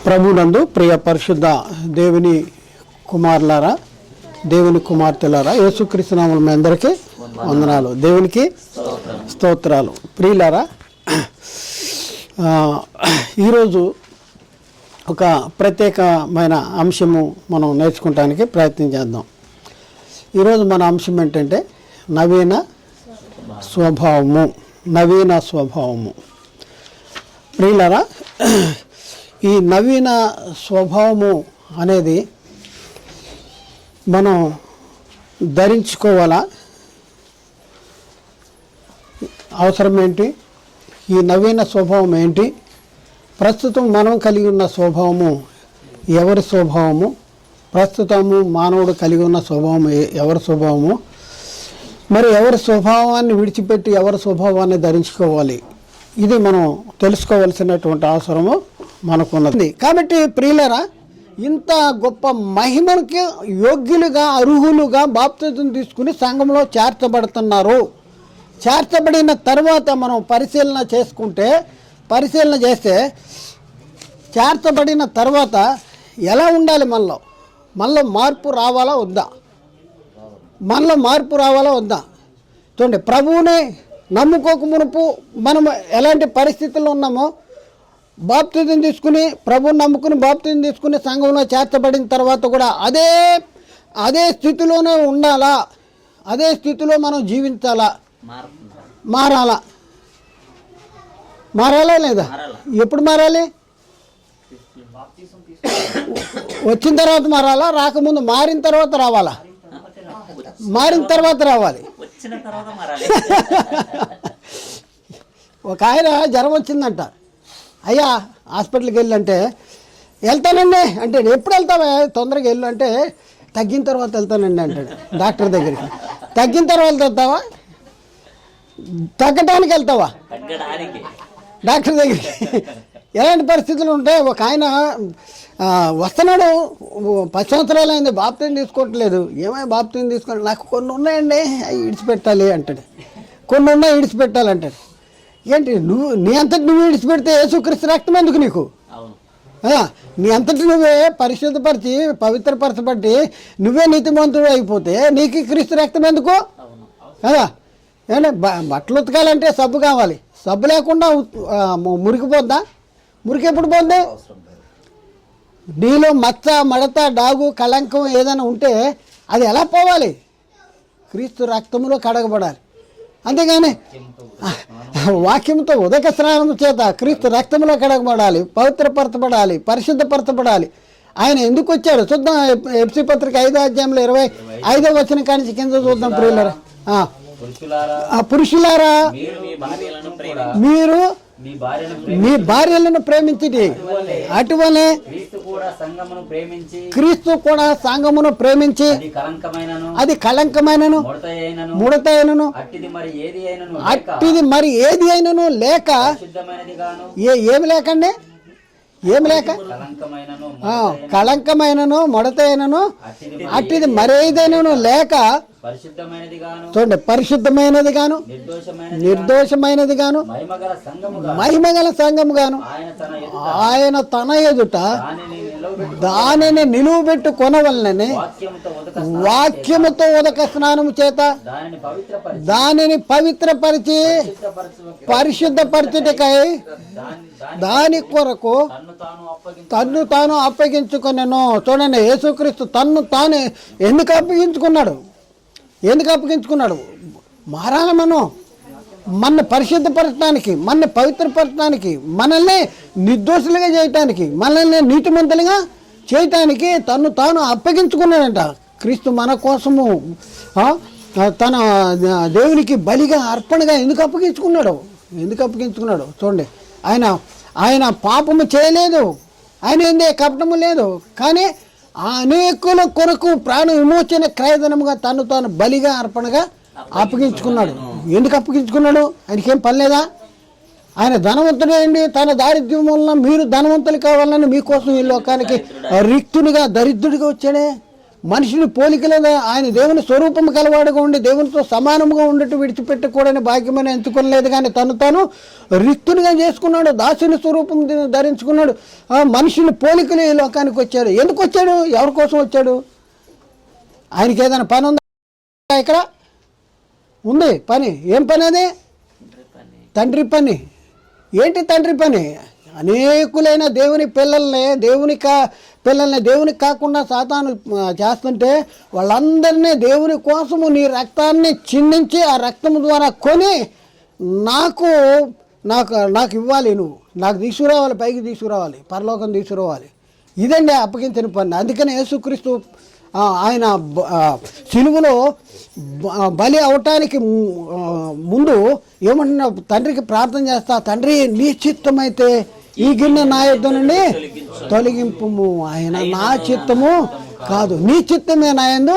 ప్రభునందు ప్రియ పరిశుద్ధ దేవుని కుమారులారా, దేవుని కుమార్తెలారా, యేసుక్రీస్తు నామములో మీ అందరికీ వందనాలు, దేవునికి స్తోత్రాలు. ప్రియులారా, ఈరోజు ఒక ప్రత్యేకమైన అంశము మనం నేర్చుకోవడానికి ప్రయత్నం చేద్దాం. ఈరోజు మన అంశం ఏంటంటే నవీన స్వభావము. నవీన స్వభావము. ప్రియులారా, ఈ నవీన స్వభావము అనేది మనం ధరించుకోవాలా? అవసరం ఏంటి? ఈ నవీన స్వభావం ఏంటి? ప్రస్తుతం మనం కలిగి ఉన్న స్వభావము ఎవరి స్వభావము? ప్రస్తుతము మానవుడు కలిగి ఉన్న స్వభావం ఎవరి స్వభావము? మరి ఎవరి స్వభావాన్ని విడిచిపెట్టి ఎవరి స్వభావాన్ని ధరించుకోవాలి? ఇది మనం తెలుసుకోవాల్సినటువంటి అవసరము మనకున్నది. కాబట్టి ప్రియులరా, ఇంత గొప్ప మహిమకి యోగ్యులుగా, అర్హులుగా బాప్తిజం తీసుకుని సంఘంలో చేర్చబడుతున్నారు. చేర్చబడిన తర్వాత మనం పరిశీలన చేస్తే చేర్చబడిన తర్వాత ఎలా ఉండాలి? మనలో మార్పు రావాలా వద్దా? మనలో మార్పు రావాలా వద్దా? చూడండి, ప్రభువుని నమ్ముకోక మునుపు మనం ఎలాంటి పరిస్థితుల్లో ఉన్నామో, బాప్తిజం తీసుకుని ప్రభువుని నమ్ముకుని బాప్తిజం తీసుకుని సంఘంలో చేర్చబడిన తర్వాత కూడా అదే స్థితిలోనే ఉండాలా? అదే స్థితిలో మనం జీవించాలా? మారాలా లేదా? ఎప్పుడు మారాలి? వచ్చిన తర్వాత మారాలా? రాకముందు మారిన తర్వాత రావాలా? మారిన తర్వాత రావాలి. ఒక ఆయన జ్వరం వచ్చిందంట. అయ్యా హాస్పిటల్కి వెళ్ళంటే వెళ్తానండి అంటే, ఎప్పుడు వెళ్తావా? తొందరగా వెళ్ళు అంటే, తగ్గిన తర్వాత వెళ్తానండి అంటాడు డాక్టర్ దగ్గరికి. తగ్గిన తర్వాత వెళ్తావా? తగ్గటానికి వెళ్తావా డాక్టర్ దగ్గరికి? ఎలాంటి పరిస్థితులు ఉంటాయి? ఒక ఆయన వస్తున్నాడు, 10 సంవత్సరాలు అయింది, బాప్తిజం తీసుకోవట్లేదు. ఏమైనా బాప్తిజం తీసుకోండి, నాకు కొన్ని ఉన్నాయండి, అవి విడిచిపెట్టాలి అంటాడు. కొన్ని ఉన్నాయి విడిచిపెట్టాలంటాడు. ఏంటి నీ అంతటి నువ్వు విడిచిపెడితే యేసుక్రీస్తు రక్తం ఎందుకు నీకు? నీ అంతటి నువ్వే పరిశుద్ధపరిచి పవిత్రపరచబట్టి నువ్వే నీతిమంతుడు అయిపోతే నీకు క్రీస్తు రక్తం ఎందుకు? కదా, ఏమంటే బట్టలు ఉతకాలంటే సబ్బు కావాలి. సబ్బు లేకుండా మురికిపోద్దా? మురికి ఎప్పుడు పోద్ది? నీలో మచ్చ, మడత, డాగు, కళంకం ఏదైనా ఉంటే అది ఎలా పోవాలి? క్రీస్తు రక్తములో కడగబడాలి. అంతేగాని వాక్యంతో ఉదక స్నానం చేత క్రీస్తు రక్తంలో కడగబడాలి, పవిత్రపరచబడాలి, పరిశుద్ధపరచబడాలి. ఆయన ఎందుకు వచ్చాడు చూద్దాం. ఎఫ్సీ పత్రిక 5వ అధ్యాయంలో 25వ వచనం కానించి కింద చూద్దాం. పురుషులారా, మీరు మీ భార్యలను ప్రేమించి అటువలే క్రీస్తు కూడా సంఘమును ప్రేమించి అది కళంకమైనను ముడతైనను అట్టిది మరి ఏది అయినను లేక ఏమి లేకండి? ఏమి లేక కళంకమైనను ముడతైనను అట్టిది మరేదైనను లేక చూడండి, పరిశుద్ధమైనది గాను నిర్దోషమైనది గాను మహిమగల సంఘము గాను ఆయన తన ఎదుట దానిని నిలువబెట్టు కొనవలనని వాక్యముతో ఉదక స్నానము చేత దానిని పవిత్రపరిచి పరిశుద్ధపరచుటకై దాని కొరకు తన్ను తాను అప్పగించుకొనెను. చూడండి, యేసుక్రీస్తు తన్ను తాను ఎందుకు అప్పగించుకున్నాడు? మారాలి. మనల్ని పరిశుద్ధపరచడానికి, మనల్ని పవిత్రపరచడానికి, మనల్ని నిర్దోషులుగా చేయటానికి, మనల్ని నీతిమంతులుగా చేయటానికి తను తాను అప్పగించుకున్నాడంట. క్రీస్తు మన కోసము తన దేవునికి బలిగా, అర్పణగా ఎందుకు అప్పగించుకున్నాడు? చూడండి, ఆయన పాపము చేయలేదు, ఆయన ఏందే కపటము లేదు. కానీ అనేకుల కొరకు ప్రాణ విమోచన క్రయధనముగా తాను బలిగా, అర్పణగా అప్పగించుకున్నాడు. ఎందుకు అప్పగించుకున్నాడు? ఆయనకేం పని లేదా? ఆయన ధనవంతుడే అండి. తన దారిద్ర్యం వలన మీరు ధనవంతులు కావాలని మీకోసం ఈ లోకానికి రిక్తునిగా, దరిద్రుడిగా వచ్చాడే. మనిషిని పోలికలుగా ఆయన దేవుని స్వరూపము కలవాడుగా ఉండి దేవునితో సమానముగా ఉండటం విడిచిపెట్టకూడని భాగ్యమని ఎంచుకోలేదు, కానీ తాను రిక్తునిగా చేసుకున్నాడు, దాసుని స్వరూపం ధరించుకున్నాడు. మనిషిని పోలికలు ఈ లోకానికి వచ్చాడు. ఎందుకు వచ్చాడు? ఎవరి కోసం వచ్చాడు? ఆయనకి ఏదైనా పని ఉందా? ఇక్కడ ఉంది పని. ఏం పని అది? తండ్రి పని. ఏంటి తండ్రి పని? అనేకులైన దేవుని పిల్లల్ని దేవునికి కాకుండా సాతాను చేస్తుంటే వాళ్ళందరినీ దేవుని కోసము నీ రక్తాన్ని చిందించి ఆ రక్తం ద్వారా కొని నాకు ఇవ్వాలి, నువ్వు నాకు తీసుకురావాలి, పైకి తీసుకురావాలి, పరలోకం తీసుకురావాలి. ఇదండి అప్పగించిన పని. అందుకని యేసుక్రీస్తు ఆయన సిలువలో బలి అవటానికి ముందు ఏమంటున్నా, తండ్రికి ప్రార్థన చేస్తా, తండ్రి నీ చిత్తమైతే ఈ గిన్నె నా యుద్ధ నుండి తొలగింపుము, ఆయన నా చిత్తము కాదు నీ చిత్తమే నా యందు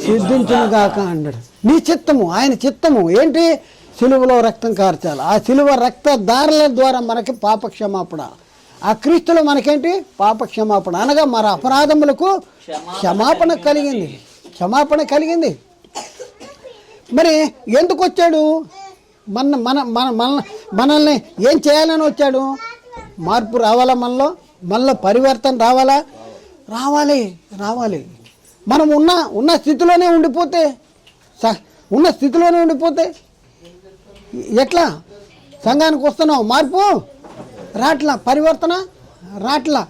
సిద్ధించును గాక అన్నాడు. నీ చిత్తము, ఆయన చిత్తము ఏంటి? సిలువలో రక్తం కార్చాలి. ఆ సిలువ రక్తధారల ద్వారా మనకి పాపక్షమాపణ. ఆ క్రీస్తులో మనకేంటి? పాపక్షమాపణ అనగా మన అపరాధములకు క్షమాపణ కలిగింది. మరి ఎందుకు వచ్చాడు? మనల్ని ఏం చేయాలని వచ్చాడు? మార్పు రావాలా? మనలో పరివర్తన రావాలి. మనం ఉన్న స్థితిలోనే ఉండిపోతే ఎట్లా? సంఘానికి వస్తున్నావు, మార్పు రాట్లా, పరివర్తన రాట్లా.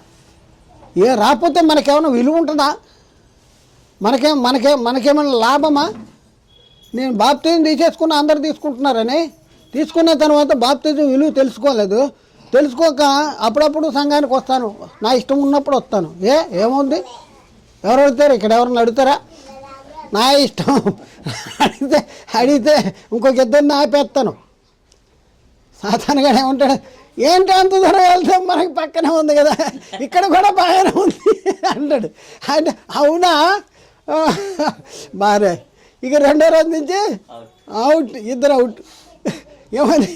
రాకపోతే మనకేమైనా విలువ ఉంటుందా? మనకేమైనా లాభమా? నేను బాప్తిజం తీసేసుకున్న, అందరు తీసుకుంటున్నారని తీసుకున్న తర్వాత బాప్తిజం విలువ తెలుసుకోక అప్పుడప్పుడు సంఘానికి వస్తాను, నా ఇష్టం ఉన్నప్పుడు వస్తాను. ఏముంది? ఎవరు అడుగుతారు? ఇక్కడ ఎవరిని అడుగుతారా? నా ఇష్టం. అడిగితే ఇంకొక ఇద్దరిని ఆపేస్తాను. సాధారణంగా ఏమంటాడు, ఏంటి అంత దూరం వెళ్తాం, మనకి పక్కనే ఉంది కదా, ఇక్కడ కూడా బాగానే ఉంది అంటాడు. అంటే అవునా, బాగా ఇక రెండో రోజు నుంచి ఇద్దరు అవుట్. ఏమని?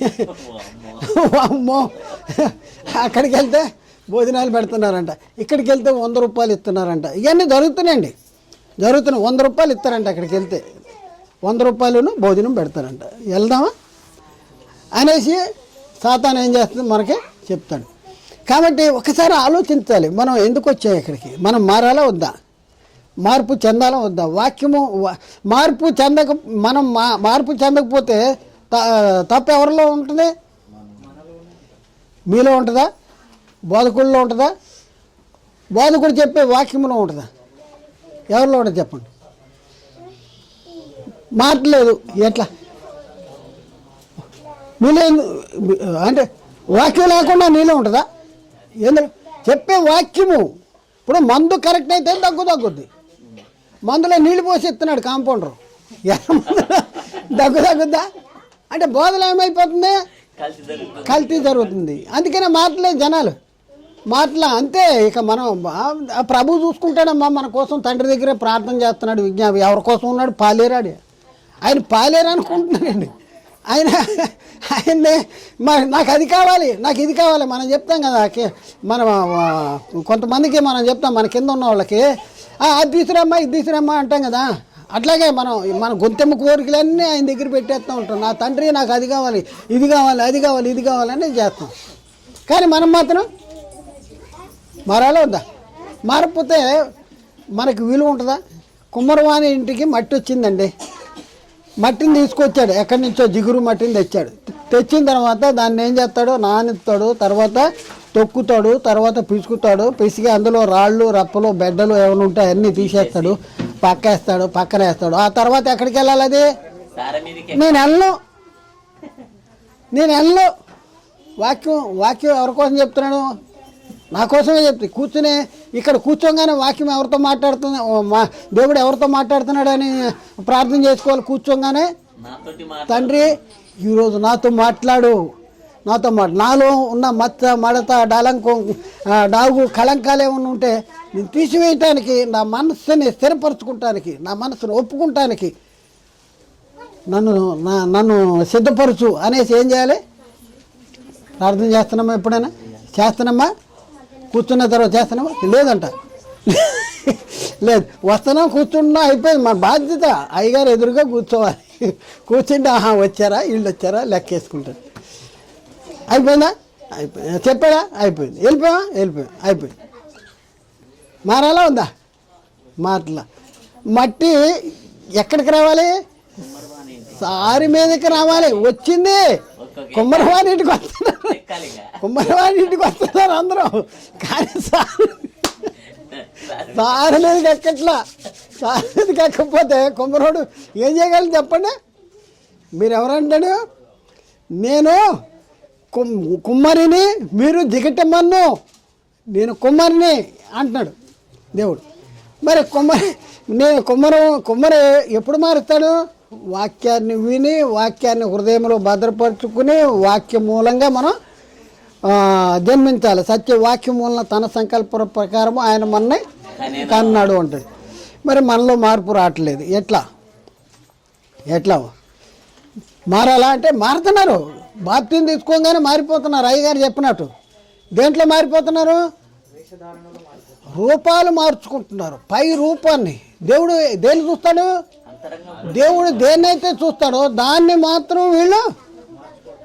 అమ్మో, అక్కడికి వెళ్తే భోజనాలు పెడుతున్నారంట, ఇక్కడికి వెళ్తే 100 రూపాయలు ఇస్తున్నారంట. ఇవన్నీ జరుగుతున్నాయి. 100 రూపాయలు ఇస్తారంట. అక్కడికి వెళ్తే 100 రూపాయలను భోజనం పెడతారంట. వెళ్దామా అనేసి సాతాను ఏం చేస్తుంది మనకి చెప్తాడు. కాబట్టి ఒకసారి ఆలోచించాలి, మనం ఎందుకు వచ్చాం ఇక్కడికి, మనం మారాలా వద్దా, మార్పు చెందాలా వద్దా. వాక్యము మార్పు చెందకపోతే తప్పు ఎవరిలో ఉంటుంది? మీలో ఉంటుందా? బోధకుల్లో ఉంటుందా? బోధకుడు చెప్పే వాక్యంలో ఉంటుందా? ఎవరిలో ఉంటుంది చెప్పండి. మాట్లేదు ఎట్లా? మీలో అంటే వాక్యం లేకుండా నీలో ఉంటుందా? ఎందుకు చెప్పే వాక్యము. ఇప్పుడు మందు కరెక్ట్ అయితే తగ్గుద్ది. మందులో నీళ్ళు పోసి ఇస్తున్నాడు కాంపౌండరు, తగ్గుద్దా? అంటే బోధలు ఏమైపోతుంది? కల్తీ జరుగుతుంది. అందుకనే మాటలే జనాలు అంతే. ఇక మనం ప్రభు చూసుకుంటాడమ్మా మన కోసం, తండ్రి దగ్గరే ప్రార్థన చేస్తున్నాడు, విజ్ఞాపం ఎవరి కోసం ఉన్నాడు? పాలేరాడు. ఆయన పాలేరు అనుకుంటున్నాడండి. ఆయన్నే నాకు అది కావాలి, నాకు ఇది కావాలి. మనం చెప్తాం కదా, మనం కొంతమందికి మనం చెప్తాం, మన కింద ఉన్న వాళ్ళకి అది తీసుకురమ్మా, ఇది తీసుకురమ్మా అంటాం కదా. అట్లాగే మన గొంతెమ్మ కోరికలన్నీ ఆయన దగ్గర పెట్టేస్తూ ఉంటాం. నా తండ్రి నాకు అది కావాలి, ఇది కావాలి, అది కావాలి, ఇది కావాలని చేస్తాం. కానీ మనం మాత్రం మారాలా వద్దా? మారకపోతే మనకు విలువ ఉంటుందా? కుమ్మరవాణి ఇంటికి మట్టి వచ్చిందండి. మట్టిని తీసుకొచ్చాడు, ఎక్కడి నుంచో జిగురు మట్టిని తెచ్చిన తర్వాత దాన్ని ఏం చేస్తాడు? నానెత్తాడు, తర్వాత తొక్కుతాడు, తర్వాత పిసుకుతాడు. పిసికి అందులో రాళ్ళు, రప్పలు, బెడ్డలు ఏమైనా ఉంటాయి అన్నీ తీసేస్తాడు, పక్కన వేస్తాడు. ఆ తర్వాత ఎక్కడికి వెళ్ళాలి? అది నేను వెళ్ళను. వాక్యం ఎవరి కోసం చెప్తున్నాను? నా కోసమే చెప్తే ఇక్కడ కూర్చోగానే వాక్యం ఎవరితో దేవుడు ఎవరితో మాట్లాడుతున్నాడు అని ప్రార్థన చేసుకోవాలి. కూర్చోగానే తండ్రి ఈరోజు నాతో మాట్లాడు, నాలో ఉన్న మచ్చ, మడత, డాగు, కళంకాలు ఏమైనా ఉంటే నేను తీసివేయటానికి, నా మనస్సుని స్థిరపరచుకుంటానికి, నా మనస్సును ఒప్పుకుంటానికి నన్ను సిద్ధపరచు అనేసి ఏం చేయాలి? ప్రార్థన చేస్తున్నామా? ఎప్పుడైనా చేస్తున్నామా? కూర్చున్న తర్వాత చేస్తున్నామా? లేదంట. లేదు, వస్తున్నాం కూర్చున్నా అయిపోయింది. మన బాధ్యత అయ్యగారు ఎదురుగా కూర్చోవాలి. కూర్చుంటే ఆహా వచ్చారా వీళ్ళు వచ్చారా లెక్కేసుకుంటారు. అయిపోయిందా? అయిపోయింది. చెప్పాడా? అయిపోయింది. వెళ్ళిపోయాం అయిపోయింది. మారాలా ఉందా? మాటలా. మట్టి ఎక్కడికి రావాలి? సారి మీదకి రావాలి. వచ్చింది కుమ్మరవాడి ఇంటికి వస్తున్నారు, కుమ్మరవాడి ఇంటికి వస్తున్నారు అందరూ. కానీ సారి మీదకి ఎక్కట్లా. సారి మీదకి ఎక్కకపోతే కుమ్మరోడు ఏం చేయగలరు చెప్పండి? మీరు ఎవరంటాడు? నేను కుమ్మరిని, మీరు దిగటమన్ను, నేను కుమ్మరిని అంటున్నాడు దేవుడు. మరి కుమ్మరి ఎప్పుడు మారుస్తాడు? వాక్యాన్ని విని, వాక్యాన్ని హృదయంలో భద్రపరుచుకుని, వాక్య మూలంగా మనం జన్మించాలి. సత్య వాక్య మూలన తన సంకల్ప ప్రకారం ఆయన మనని కన్నాడు అంటాడు. మరి మనలో మార్పు రావట్లేదు. ఎట్లా మారాలా అంటే మారుతున్నారు. బాప్తిజం తీసుకోగానే మారిపోతున్నారు. అయ్యగారు చెప్పినట్టు దేంట్లో మారిపోతున్నారు? రూపాలు మార్చుకుంటున్నారు. పై రూపాన్ని. దేవుడు దేన్ని చూస్తాడు? దేవుడు దేన్నైతే చూస్తాడో దాన్ని మాత్రం వీళ్ళు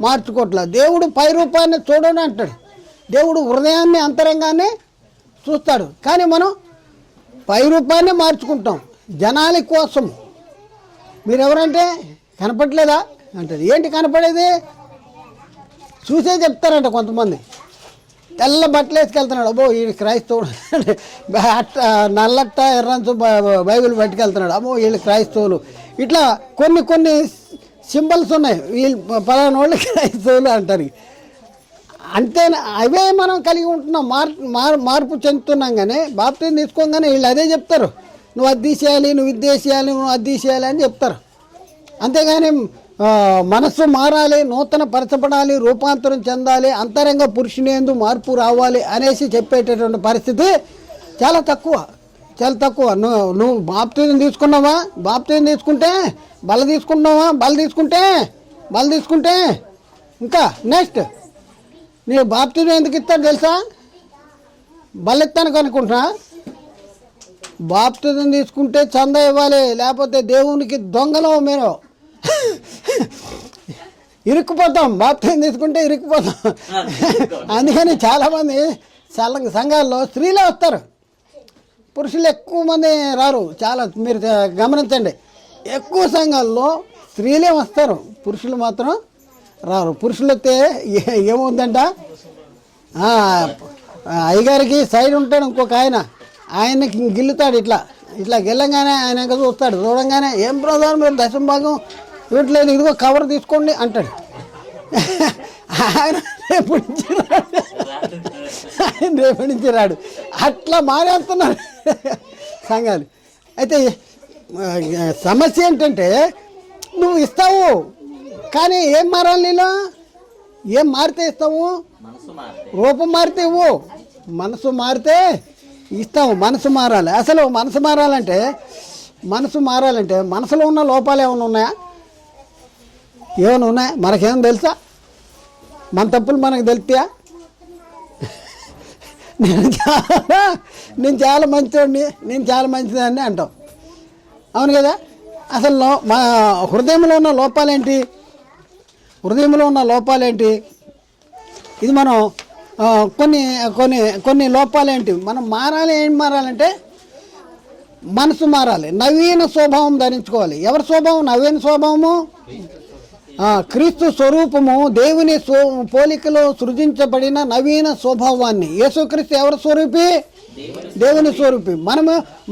మార్చుకోవట్లేదు. దేవుడు పై రూపాన్ని చూడని అంటాడు. దేవుడు హృదయాన్ని, అంతరంగాన్ని చూస్తాడు. కానీ మనం పై రూపాన్ని మార్చుకుంటాం జనాల కోసం. మీరెవరంటే కనపడలేదా అంటాడు. ఏంటి కనపడేది? చూసే చెప్తారంట కొంతమంది. తెల్ల బట్టలు వేసుకెళ్తున్నాడు, అబ్బో వీళ్ళు క్రైస్తవుడు. నల్లట్ట ఎర్రంచు బైబిల్ పట్టుకెళ్తున్నాడు, అమ్మో వీళ్ళు క్రైస్తవులు. ఇట్లా కొన్ని సింబల్స్ ఉన్నాయి. వీళ్ళు పలానా వాళ్ళు క్రైస్తవులు అంటారు. అంతే. అవే మనం కలిగి ఉంటున్నాం. మార్పు చెందుతున్నాం. కానీ బాప్తిజం తీసుకోగానే వీళ్ళు అదే చెప్తారు. నువ్వు అది తీసేయాలి, నువ్వు ఇది తీసేయాలి, నువ్వు అది తీసేయాలి అని చెప్తారు. అంతేగాని మనస్సు మారాలి, నూతన పరచబడాలి, రూపాంతరం చెందాలి, అంతరంగ పురుషుని యందు మార్పు రావాలి అనేసి చెప్పేటటువంటి పరిస్థితి చాలా తక్కువ. నువ్వు బాప్తిజం తీసుకున్నావా? బాప్తిజం తీసుకుంటే బల తీసుకున్నావా? బల తీసుకుంటే ఇంకా నెక్స్ట్ నీ బాప్తిజం ఎందుకు ఇస్తాడు తెలుసా? బల ఇస్తాను అనుకుంటున్నా. బాప్తిజం తీసుకుంటే చందా ఇవ్వాలి, లేకపోతే దేవునికి దొంగలో మీరు ఇరుక్కుపోతాం. బాప్తిజం తీసుకుంటే ఇరుక్కుపోతాం. అందుకని చాలామంది సంఘాల్లో స్త్రీలే వస్తారు, పురుషులు ఎక్కువ మంది రారు. చాలా మీరు గమనించండి, ఎక్కువ సంఘాల్లో స్త్రీలే వస్తారు, పురుషులు మాత్రం రారు. పురుషులు వస్తే ఏమవుతుందంట, అయ్యగారికి సైడ్ ఉంటాడు ఇంకొక ఆయనకి గిల్లుతాడు. ఇట్లా గెల్లంగానే ఆయన ఇంకా చూడంగానే ఏం బ్రదర్ మీరు దశం భాగం ఇవ్వట్లేదు, ఇదిగో కవర్ తీసుకోండి అంటాడు. ఆయన రేపటి నుంచి రాడు. అట్లా మారేస్తున్నారు సంఘాలు. అయితే సమస్య ఏంటంటే నువ్వు ఇస్తావు, కానీ ఏం మారాలి? నీలో ఏం మారితే ఇస్తావు? రూపం మారితే ఇవ్వు. మనసు మారితే ఇస్తావు. మనసు మారాలి. అసలు మనసు మారాలంటే మనసులో ఉన్న లోపాలు ఏమైనా ఉన్నాయా? ఏమైనా ఉన్నాయా? మనకేం తెలుసా? మన తప్పులు మనకు తెలుస్తాయా? నేను చాలా మంచివాడిని, నేను చాలా మంచిదాన్ని అంటాం. అవును కదా? అసలు మా హృదయంలో ఉన్న లోపాలేంటి? ఇది మనం కొన్ని లోపాలేంటి మనం మారాలి. ఏం మారాలంటే మనసు మారాలి, నవీన స్వభావం ధరించుకోవాలి. ఎవరి స్వభావం? నవీన స్వభావము క్రీస్తు స్వరూపము, దేవుని పోలికలో సృజించబడిన నవీన స్వభావాన్ని. యేసుక్రీస్తు ఎవరి స్వరూపి? దేవుని స్వరూపి.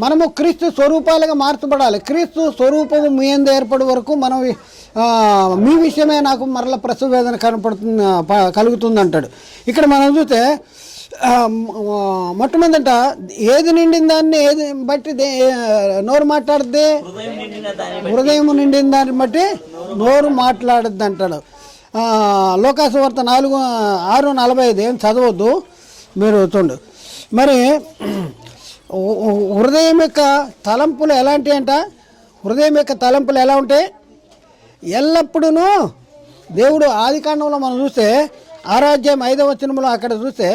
మనము క్రీస్తు స్వరూపాలుగా మార్చబడాలి. క్రీస్తు స్వరూపము మీ యందు ఏర్పడే వరకు మనం మీ విషయమే నాకు మరల ప్రసవ వేదన కలుగుతుంది అంటాడు. ఇక్కడ మనం చూస్తే మొట్టమొదట ఏది నిండిన దాన్ని ఏది బట్టి నోరు మాట్లాడుద్ది? హృదయం నిండిన దాన్ని బట్టి నోరు మాట్లాడుద్ది అంటాడు. లోకాసువార్త 4:6-45 ఏం చదవద్దు, మీరు చూడండి. మరి హృదయం యొక్క తలంపులు ఎలాంటి అంట? హృదయం యొక్క తలంపులు ఎలా ఉంటాయి? ఎల్లప్పుడూ దేవుడు ఆదికాండంలో మనం చూస్తే 6వ అధ్యాయం 5వ వచనంలో అక్కడ చూస్తే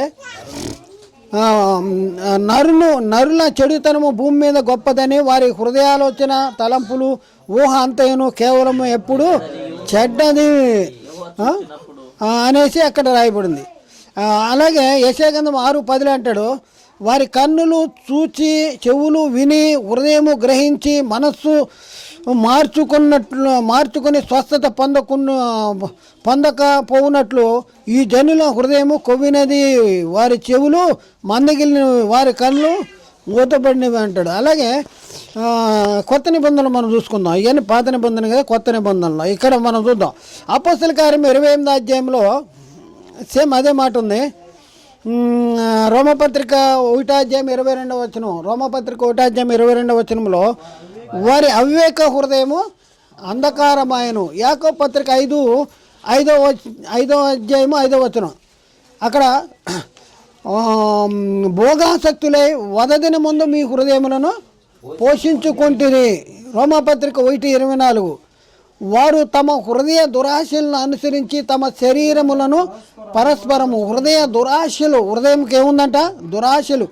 నరుల చెడుతనము భూమి మీద గొప్పదని, వారి హృదయాలోచన తలంపులు ఊహ అంతయును కేవలము ఎప్పుడు చెడ్డది అనేసి అక్కడ రాయబడింది. అలాగే యెషయా గ్రంథం 6:10 అంటాడు, వారి కన్నులు చూచి చెవులు విని హృదయము గ్రహించి మనస్సు మార్చుకుని స్వస్థత పొందకపోవునట్లు ఈ జనుల హృదయము కొవ్వినది, వారి చెవులు మందగిలిన, వారి కళ్ళు మూతపడినవి అంటాడు. అలాగే కొత్త నిబంధనలు మనం చూసుకుందాం. ఇవన్నీ పాత నిబంధన కదా, కొత్త నిబంధనలు ఇక్కడ మనం చూద్దాం. అపోస్తల కార్యం 28వ అధ్యాయంలో సేమ్ అదే మాట ఉంది. రోమపత్రిక 1వ అధ్యాయం 22వ వచనం, రోమపత్రిక 1వ అధ్యాయం 22వ వచనంలో వారి అవివేక హృదయము అంధకారమాయను. యాకోబు పత్రిక 5వ అధ్యాయము 5వ వచనం, అక్కడ భోగాసక్తులై వదదిన ముందు మీ హృదయములను పోషించుకుంటుని. రోమపత్రిక 1:24 వారు తమ హృదయ దురాశలను అనుసరించి తమ శరీరములను పరస్పరము. హృదయ దురాశలు, హృదయంకి ఏముందంట? దురాశలు.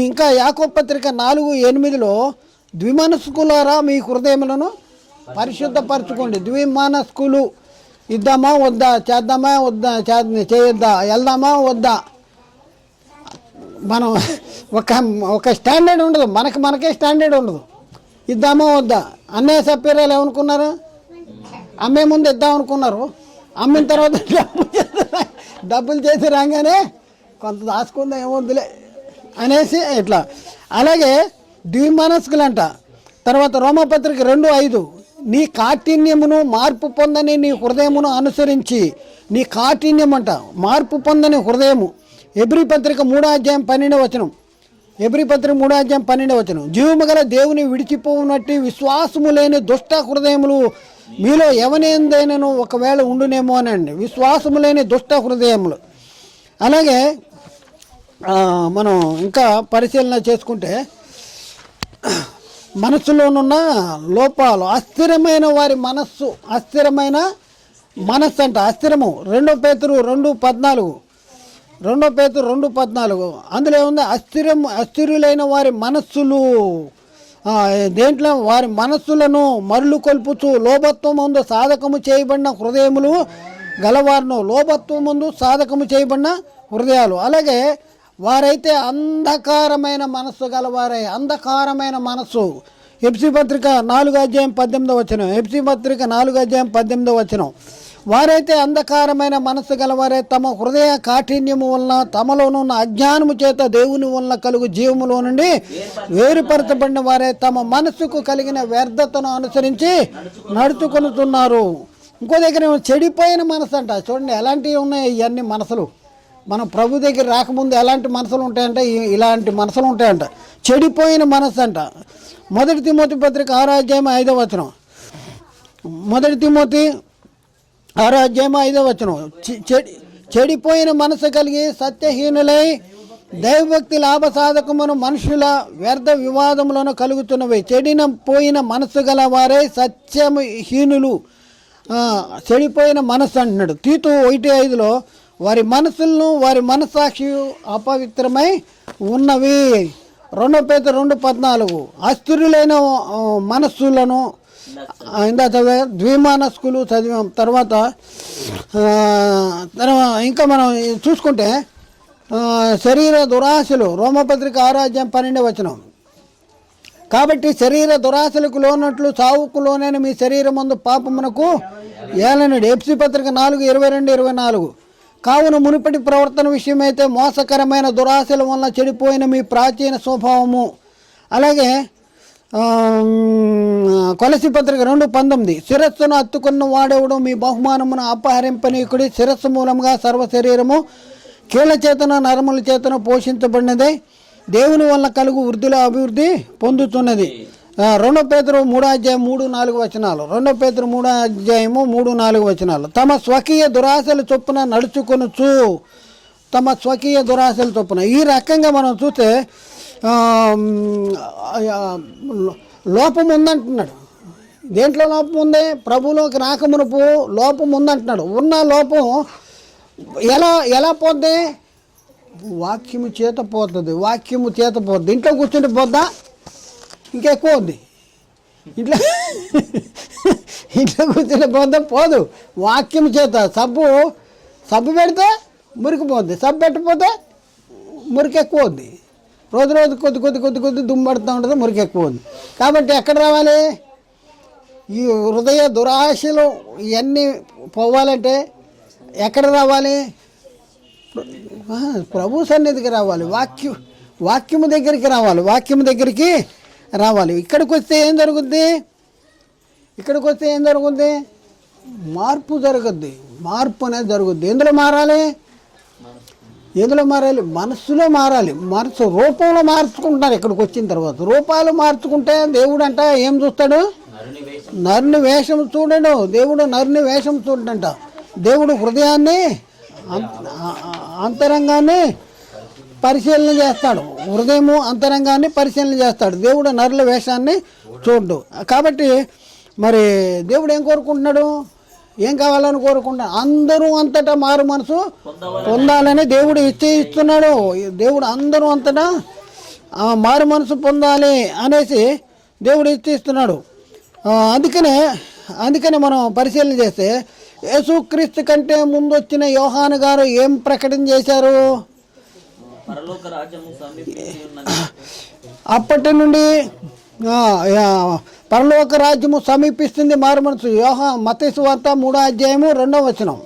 ఇంకా యాకోబు పత్రిక 4:8 ద్విమనస్కులారా మీ హృదయములను పరిశుద్ధపరచుకోండి. ద్విమనస్కులు, ఇద్దామా వద్దా, చేద్దామా వద్దా, చేయొద్దా, వెళ్దామా వద్దా, మనం ఒక స్టాండర్డ్ ఉండదు, మనకే స్టాండర్డ్ ఉండదు. ఇద్దామా వద్దా. అన్నయ్య సప్పీరాలు ఏమనుకున్నారు? అమ్మే ముందు ఇద్దాం అనుకున్నారు, అమ్మిన తర్వాత డబ్బులు చేసి రాగానే కొంత దాచుకుందాం ఏమొద్దులే అనేసి ఇట్లా. అలాగే ద్విమనస్కులంట. తర్వాత రోమపత్రిక 2:5 నీ కాఠిన్యమును మార్పు పొందని నీ హృదయమును అనుసరించి. నీ కాఠిన్యం అంట, మార్పు పొందని హృదయము. హెబ్రీ పత్రిక 3వ అధ్యాయం 12వ వచనం, హెబ్రీ పత్రిక 3వ అధ్యాయం 12వ వచనం, జీవము గల దేవుని విడిచిపోవునట్టి విశ్వాసము లేని దుష్ట హృదయములు మీలో ఎవనేందైనను ఒకవేళ ఉండునేమో అనండి. విశ్వాసము లేని దుష్ట హృదయములు. అలాగే మనం ఇంకా పరిశీలన చేసుకుంటే మనస్సులోనున్న లోపాలు, అస్థిరమైన వారి మనస్సు, అస్థిరమైన మనస్సు అంట, అస్థిరము. 2 పేతురు 2:14 అందులో ఏముంది? అస్థిరులైన వారి మనస్సులు. దేంట్లో? వారి మనస్సులను మరులు కొల్పుచు లోభత్వం ముందు సాధకము చేయబడిన హృదయములు గలవారును. లోభత్వం ముందు సాధకము చేయబడిన హృదయాలు. అలాగే వారైతే అంధకారమైన మనస్సు గలవారై, అంధకారమైన మనస్సు. ఎఫ్సీ పత్రిక 4వ అధ్యాయం 18వ వచనం, ఎఫ్సీ పత్రిక 4వ అధ్యాయం 18వ వచనం, వారైతే అంధకారమైన మనస్సు గలవారే తమ హృదయ కాఠిన్యము వలన తమలోనున్న అజ్ఞానము చేత దేవుని వలన కలుగు జీవములో నుండి వేరుపరచబడిన వారే తమ మనస్సుకు కలిగిన వ్యర్థతను అనుసరించి నడుచుకొనుతున్నారు. ఇంకో దగ్గర చెడిపోయిన మనసు అంట. చూడండి ఎలాంటివి ఉన్నాయి ఇవన్నీ మనసులు. మనం ప్రభు దగ్గర రాకముందు ఎలాంటి మనసులు ఉంటాయంటే ఇలాంటి మనసులు ఉంటాయంట. చెడిపోయిన మనసు అంట. 1 తిమోతి పత్రిక 6వ అధ్యాయం 5వ వచనం, 1 తిమోతి 6వ అధ్యాయం 5వ వచనం, చెడిపోయిన మనసు కలిగి సత్యహీనులై దైవభక్తి లాభసాధకమును మనుషుల వ్యర్థ వివాదములను కలుగుతున్నవి. పోయిన మనసు గల వారే సత్యహీనులు. చెడిపోయిన మనసు అంటున్నాడు. తీతు 1:5 వారి మనసులను వారి మనస్సాక్షి అపవిత్రమై ఉన్నవి. 2 పేతురు 2:14 అస్థిరులైన మనస్సులను ఇందా చదివా, ద్విమానస్కులు చదివాం. తర్వాత ఇంకా మనం చూసుకుంటే శరీర దురాశలు, రోమపత్రిక 6వ అధ్యాయం 12వ వచనం, కాబట్టి శరీర దురాశలకు లోనట్లు సావుకు లోనైన మీ శరీరం ముందు పాపమునకు ఏలనడు. ఎఫ్సీ పత్రిక 4:22-24 కావున మునుపటి ప్రవర్తన విషయమైతే మోసకరమైన దురాశల వలన చెడిపోయిన మీ ప్రాచీన స్వభావము. అలాగే కొలసి పత్రిక 2:19 శిరస్సును అత్తుకున్న వాడెవడు మీ బహుమానమును అపహరింపనీకుడి. శిరస్సు మూలంగా సర్వ శరీరము కీళ్ళ చేతన నరముల చేతన పోషించబడినదే దేవుని వలన కలుగు వృద్ధిలో అభివృద్ధి పొందుతున్నది. 2 పేతురు 3వ అధ్యాయం 3-4 వచనాలు, 2 పేతురు 3వ అధ్యాయము 3-4 వచనాలు. తమ స్వకీయ దురాశల చొప్పున నడుచుకొనుచు, తమ స్వకీయ దురాశల చొప్పున. ఈ రకంగా మనం చూస్తే లోపం ఉందంటున్నాడు. దేంట్లో లోపం ఉంది? ప్రభులోకి రాకమునుపు లోపం ఉందంటున్నాడు. ఉన్న లోపం ఎలా పోద్ది? వాక్యము చేత పోతుంది, వాక్యము చేత పోతుంది. ఇంట్లో కూర్చుంటే పోద్దా? ఇంకెక్కువ ఉంది. ఇంట్లో ఇంట్లో కూర్చుంటే పోద్దా? పోదు. వాక్యం చేత సబ్బు పెడితే మురికి పోద్ది, సబ్బు పెట్టకపోతే మురికి ఎక్కువ ఉంది. రోజు రోజు కొద్ది దుమ్ము పడుతూ ఉంటుంది, మురికి ఎక్కువ ఉంది. కాబట్టి ఎక్కడ రావాలి? ఈ హృదయ దురాశలు ఇవన్నీ పోవాలంటే ఎక్కడ రావాలి? ప్రభు సన్నిధికి రావాలి, వాక్యము దగ్గరికి రావాలి, వాక్యము దగ్గరికి రావాలి. ఇక్కడికి వస్తే ఏం జరుగుద్ది? మార్పు జరుగుద్ది. మార్పు అనేది జరుగుద్ది. ఎందులో మారాలి? మనస్సులో మారాలి. మనసు రూపంలో మార్చుకుంటారు. ఇక్కడికి వచ్చిన తర్వాత రూపాలు మార్చుకుంటే దేవుడు అంట ఏం చూస్తాడు? నరుని వేషం చూడడు. దేవుడు నరుని వేషం చూడంట. దేవుడు హృదయాన్ని అంతరంగాన్ని పరిశీలన చేస్తాడు. హృదయము అంతరంగాన్ని పరిశీలన చేస్తాడు. దేవుడు నరుల వేషాన్ని చూడ్డు. కాబట్టి మరి దేవుడు ఏం కోరుకుంటున్నాడు? ఏం కావాలని కోరుకుంటున్నాడు? అందరూ అంతటా మారు మనసు పొందాలని దేవుడు ఇస్తున్నాడు. దేవుడు అందరూ అంతటా మారు మనసు పొందాలి అనేసి దేవుడు ఇస్తున్నాడు. అందుకనే మనం పరిశీలన చేస్తే యేసుక్రీస్తు కంటే ముందు వచ్చిన యోహాను గారు ఏం ప్రకటన చేశారు? అప్పటి నుండి పరలోక రాజ్యము సమీపిస్తుంది, మారు మనసు. మత్తయి సువార్త 3వ అధ్యాయము 2వ వచనం.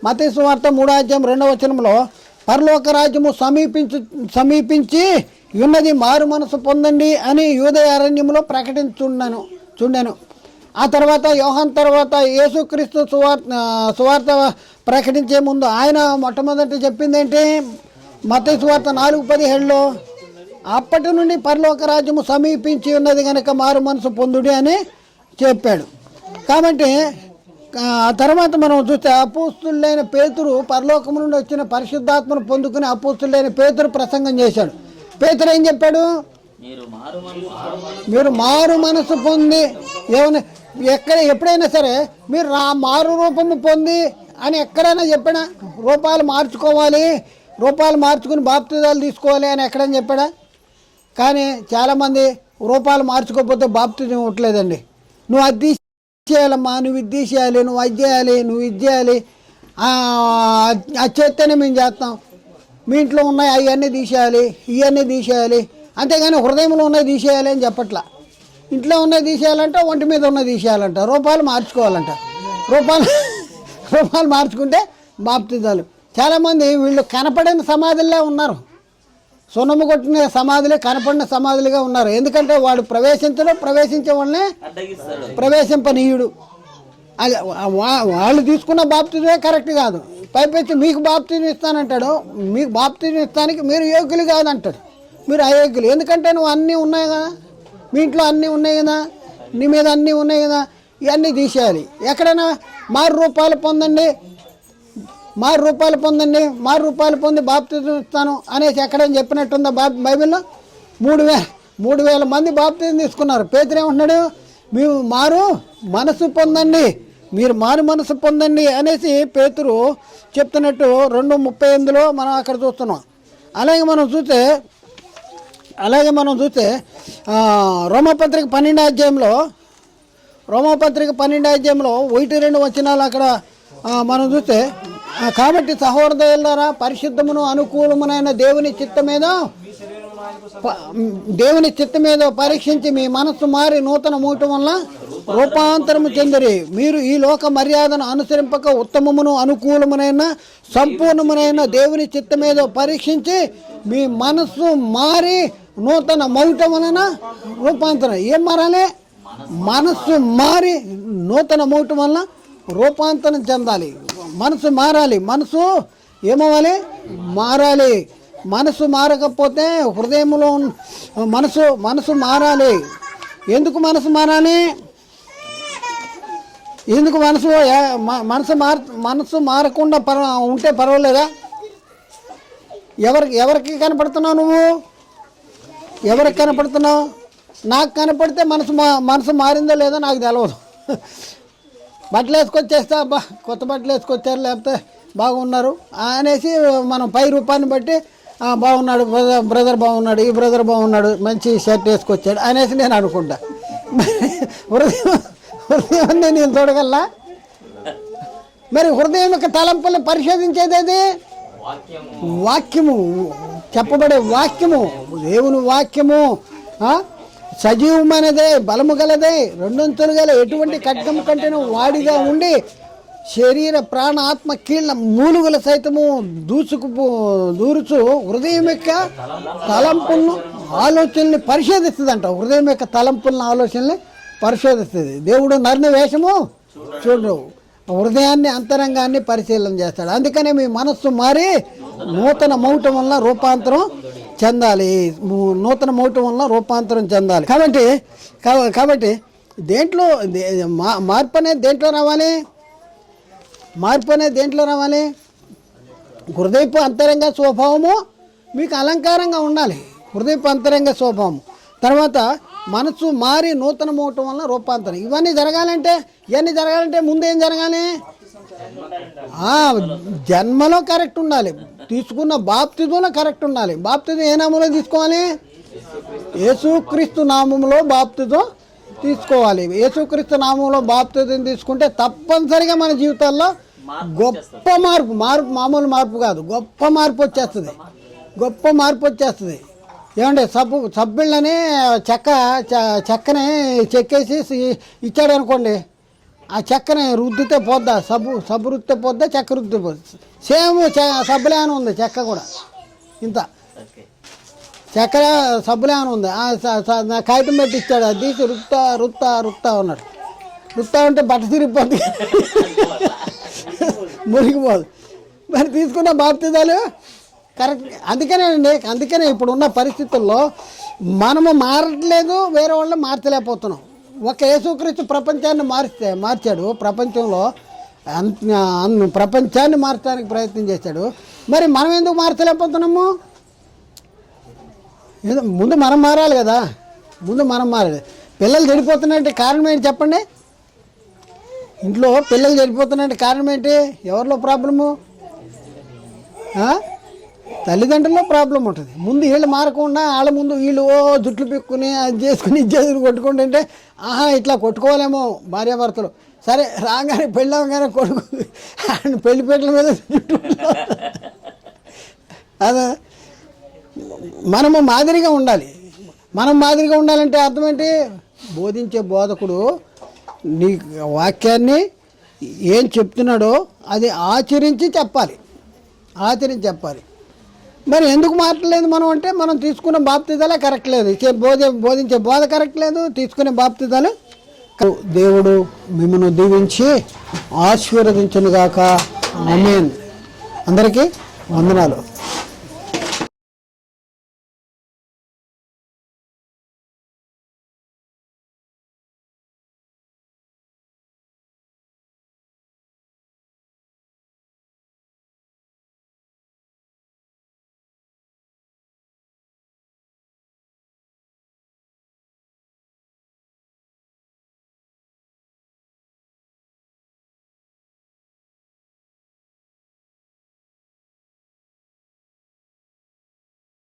మత్తయి సువార్త 3వ అధ్యాయం 2వ వచనంలో పరలోక రాజ్యము సమీపించి ఉన్నది, మారు మనసు పొందండి అని యూదయ అరణ్యంలో చూడాను. ఆ తర్వాత యోహాన్ తర్వాత యేసుక్రీస్తు సువార్త ప్రకటించే ముందు ఆయన మొట్టమొదటి చెప్పింది ఏంటి? మత్తయి సువార్త 4:17లో అప్పటి నుండి పరలోక రాజ్యము సమీపించి ఉన్నది కనుక మారు మనసు పొందుడి అని చెప్పాడు. కాబట్టి ఆ తర్వాత మనం చూస్తే అపోస్తులైన పేతురు, పరలోకం నుండి వచ్చిన పరిశుద్ధాత్మను పొందుకుని అపోస్తులైన పేతురు ప్రసంగం చేశాడు. పేతురు ఏం చెప్పాడు? మీరు మారు మనసు పొంది ఏమైనా ఎప్పుడైనా సరే మీరు మారు రూపము పొంది అని ఎక్కడైనా చెప్పాడా? రూపాలు మార్చుకుని బాప్తిజాలు తీసుకోవాలి అని ఎక్కడైనా చెప్పాడా? కానీ చాలామంది రూపాలు మార్చుకోకపోతే బాప్తిజం ఇవ్వట్లేదండి. నువ్వు అది చేయాలమ్మా, నువ్వు ఇది చేయాలి, నువ్వు అది చేయాలి, నువ్వు ఇది చేయాలి, అది చేస్తేనే మేము చేస్తాం, మీ ఇంట్లో ఉన్నాయి అవన్నీ తీసేయాలి, ఇవన్నీ తీసేయాలి, అంతేగాని హృదయంలో ఉన్నది తీసేయాలి అని చెప్పట్లా. ఇంట్లో ఉన్నది తీసేయాలంట, ఒంటి మీద ఉన్నది తీసేయాలంట, రూపాలు మార్చుకోవాలంట. రూపాలు మార్చుకుంటే బాప్తిజాలు. చాలామంది వీళ్ళు కనపడిన సమాధుల్లో ఉన్నారు, సున్నము కొట్టిన సమాధులే కనపడిన సమాధులుగా ఉన్నారు. ఎందుకంటే వాడు ప్రవేశించే వాళ్ళనే ప్రవేశింపనీయుడు. అది వాళ్ళు తీసుకున్న బాప్తిజమే కరెక్ట్ కాదు. పైపెచ్చి మీకు బాప్తిజం ఇస్తానంటాడు. మీకు బాప్తిజం ఇస్తానికి మీరు యోగ్యులు కాదంటాడు, మీరు అయోగ్యులు. ఎందుకంటే నువ్వు అన్నీ ఉన్నాయి కదా, మీ ఇంట్లో అన్నీ ఉన్నాయి కదా, నీ మీద అన్నీ ఉన్నాయి కదా, ఇవన్నీ తీసేయాలి. ఎక్కడైనా మారు రూపాయలు పొందండి, మారు రూపాయలు పొంది బాప్తిజం ఇస్తాను అనేసి ఎక్కడైనా చెప్పినట్టుందా బైబిల్లో? 3,000 మంది బాప్తిజం తీసుకున్నారు. పేతురు ఏమంటున్నాడు? మీరు మారు మనసు పొందండి అనేసి పేతురు చెప్తున్నట్టు 2:38లో మనం అక్కడ చూస్తున్నాం. అలాగే మనం చూస్తే రోమపత్రిక 12వ అధ్యాయంలో 1-2 వచనాలు అక్కడ మనం చూస్తే, కాబట్టి సహోదరులారా, పరిశుద్ధమును అనుకూలమునైన దేవుని చిత్తమేదో పరీక్షించి మీ మనస్సు మారి నూతన మూటం వల్ల రూపాంతరము చెందిరి. మీరు ఈ లోక మర్యాదను అనుసరింపక ఉత్తమమును అనుకూలమునైన సంపూర్ణమునైన దేవుని చిత్తమేదో పరీక్షించి మీ మనస్సు మారి నూతన మౌటం వలన రూపాంతరం. ఏం మారాలి? మనస్సు మారి నూతన మౌటం వలన రూపాంతరం చెందాలి. మనసు మారాలి. మనసు ఏమవ్వాలి? మారాలి. మనసు మారకపోతే హృదయంలో మనసు మారాలి. ఎందుకు మనసు మారాలి? ఎందుకు మనసు మారకుండా ఉంటే పర్వాలేదా? ఎవరికి కనపడుతున్నావు నువ్వు? ఎవరికి కనపడుతున్నావు? నాకు కనపడితే మనసు మారిందో లేదో నాకు తెలియదు. బట్టలు వేసుకొచ్చేస్తా, అబ్బా కొత్త బట్టలు వేసుకొచ్చారు, లేకపోతే బాగున్నారు అనేసి మనం పై రూపాన్ని బట్టి బాగున్నాడు, బ్రదర్ బాగున్నాడు, ఈ బ్రదర్ బాగున్నాడు, మంచి షర్ట్ వేసుకొచ్చాడు అనేసి నేను అనుకుంటా. హృదయాన్ని నేను చూడగలనా? మరి హృదయం యొక్క తలంపుల్ని పరిశోధించేది అది వాక్యము, చెప్పబడే వాక్యము, దేవుని వాక్యము సజీవమైనదే, బలము గలదే, రెండొంతులు గల ఎటువంటి ఖడ్గం కంటేనూ వాడిగా ఉండి శరీర ప్రాణ ఆత్మ కీళ్ళ మూలుగుల సైతము దూరుచు హృదయం యొక్క తలంపులను ఆలోచనల్ని పరిశోధిస్తుంది అంట. హృదయం యొక్క తలంపులను ఆలోచనల్ని పరిశోధిస్తుంది. దేవుడు నరుని వేషము చూడు, హృదయాన్ని అంతరంగాన్ని పరిశీలన చేస్తాడు. అందుకనే మీ మనస్సు మారి నూతన మౌటం వలన రూపాంతరం చెందాలి, నూతన మౌటం వలన రూపాంతరం చెందాలి. కాబట్టి దేంట్లో మార్పు అనేది దేంట్లో రావాలి? మార్పు అనేది దేంట్లో రావాలి? హృదయపు అంతరంగ స్వభావము మీకు అలంకారంగా ఉండాలి. హృదయపు అంతరంగ స్వభావం, తర్వాత మనసు మారి నూతన మోవటం వలన రూపాంతరం. ఇవన్నీ జరగాలంటే ముందు ఏం జరగాలి? జన్మలో కరెక్ట్ ఉండాలి, తీసుకున్న బాప్తిజంలో కరెక్ట్ ఉండాలి. బాప్తిజం ఏ నామంలో తీసుకోవాలి? యేసుక్రీస్తు నామంలో బాప్తిజం తీసుకోవాలి. యేసుక్రీస్తు నామంలో బాప్తిజం తీసుకుంటే తప్పనిసరిగా మన జీవితాల్లో గొప్ప మార్పు, మామూలు మార్పు కాదు, గొప్ప మార్పు వచ్చేస్తుంది. ఏమంటే సబ్బిళ్ళని చెక్కని చెక్కేసి ఇచ్చాడు అనుకోండి, ఆ చెక్కని రుద్దితే పోద్దా? సబ్బు రుద్దితే పోద్దా, చెక్క రుద్దితే పోద్ది? సేమ్ సబ్బులే అని ఉంది, చెక్క కూడా ఇంత చెక్క సబ్బులే అని ఉంది. కాగితం పెట్టి ఇచ్చాడు, అది తీసి రుత్తా ఉన్నాడు. రుత్తా ఉంటే బట్ట తిరిగిపోద్ది, మురిగిపోదు. మరి తీసుకున్న బాప్తిజాలు కరెక్ట్. అందుకనే ఇప్పుడున్న పరిస్థితుల్లో మనము మారట్లేదు, వేరే వాళ్ళు మార్చలేకపోతున్నాం. ఒక యేసుక్రీస్తు ప్రపంచాన్ని మార్చాడు, ప్రపంచాన్ని మార్చడానికి ప్రయత్నం చేశాడు. మరి మనం ఎందుకు మార్చలేకపోతున్నాము? ముందు మనం మారాలి కదా, పిల్లలు చెడిపోతున్నాయంటే కారణం ఏంటి చెప్పండి? ఇంట్లో పిల్లలు చెడిపోతున్నాయంటే కారణం ఏంటి? ఎవరిలో ప్రాబ్లము? తల్లిదండ్రుల్లో ప్రాబ్లం ఉంటుంది. ముందు వీళ్ళు మారకుండా వాళ్ళ ముందు వీళ్ళు జుట్లు పిక్కుని అది చేసుకుని ఇది చేసుకుని కొట్టుకుంటుంటే ఇట్లా కొట్టుకోవాలేమో భార్యాభర్తలు. సరే రాగానే పెళ్ళవగానే కొడుకు పెళ్లి పెట్టల మీద అదే మనము మాదిరిగా ఉండాలి. మనం మాదిరిగా ఉండాలంటే అర్థం ఏంటి? బోధించే బోధకుడు నీ వాక్యాన్ని ఏం చెప్తున్నాడో అది ఆచరించి చెప్పాలి. మరి ఎందుకు మారట్లేదు మనం అంటే, మనం తీసుకున్న బాప్తిజాలే కరెక్ట్ లేదు, బోధించే బోధ కరెక్ట్ లేదు, తీసుకునే బాప్తిజాలు. దేవుడు మిమ్మల్ని దీవించి ఆశీర్వదించునుగాక. ఆమేన్. అందరికీ వందనాలు.